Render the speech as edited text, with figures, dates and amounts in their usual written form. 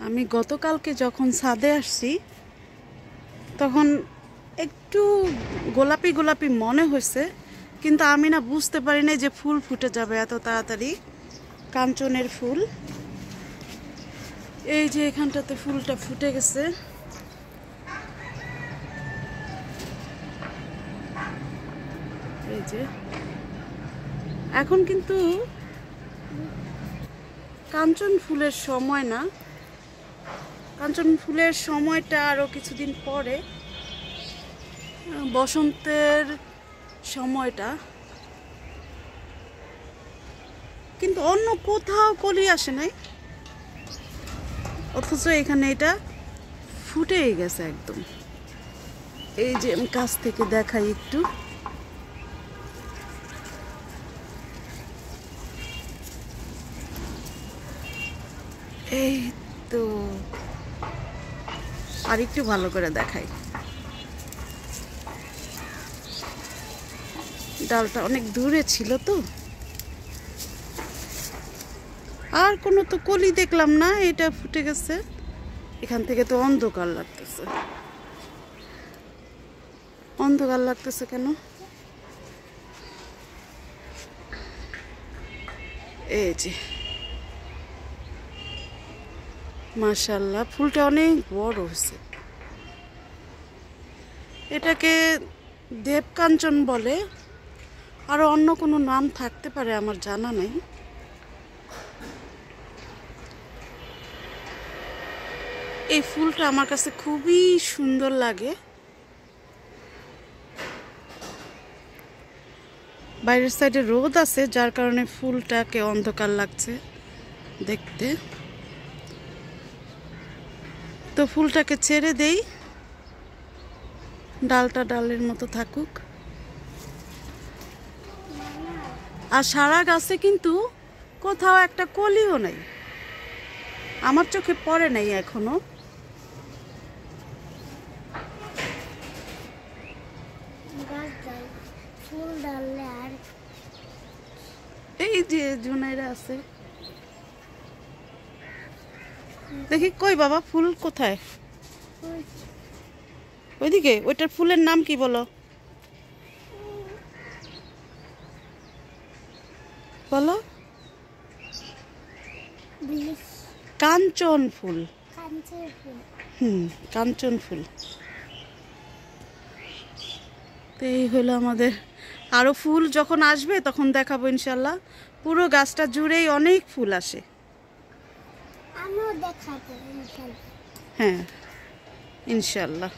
আমি গতকালকে যখন ছাদে আসছি তখন একটু গোলাপি গোলাপি মনে হয়েছে, কিন্তু আমি না বুঝতে পারি না যে ফুল ফুটে যাবে এত তাড়াতাড়ি। কাঞ্চনের ফুল, এই যে এখানটাতে ফুলটা ফুটে গেছে। এই যে এখন কিন্তু কাঞ্চন ফুলের সময় না, কাঞ্চন ফুলের সময়টা আরো কিছুদিন পরে, বসন্তের সময়টা। কিন্তু অন্য কোথাও কলি আসে নাই, অথচ এখানে এটা ফুটেই গেছে একদম। এই যে আমি কাছ থেকে দেখাই একটু, এই তো আর একটু ভালো করে দেখাই। ডালটা অনেক দূরে ছিল তো, আর কোনো তো কলি দেখলাম না, এটা ফুটে গেছে। এখান থেকে তো অন্ধকার লাগতেছে, অন্ধকার লাগতেছে কেন? এই যে মাশাআল্লাহ, ফুলটা অনেক বড় হয়েছে। এটাকে দেবকাঞ্চন বলে, আরো অন্য কোনো নাম থাকতে পারে, আমার জানা নেই। এই ফুলটা আমার কাছে খুবই সুন্দর লাগে। বাইরের সাইডে রোদ আছে, যার কারণে ফুলটাকে অন্ধকার লাগছে দেখতে। তো ফুলটাকে ছেড়ে দেই, ডালটা ডালের মতো থাকুক। আর সারা গাছে কিন্তু কোথাও একটা কলিও নাই, আমার চোখে পড়ে নাই এখনো। এই যে জুনাইরা আছে, দেখি কই বাবা ফুল কোথায়? ওইদিকে, ওইটার ফুলের নাম কি বলো, বলো? কাঞ্চন ফুল। কাঞ্চন ফুল। তো এই হলো আমাদের, আরো ফুল যখন আসবে তখন দেখাবো ইনশাল্লাহ। পুরো গাছটা জুড়েই অনেক ফুল আসে। হ্যাঁ ইনশাল্লাহ।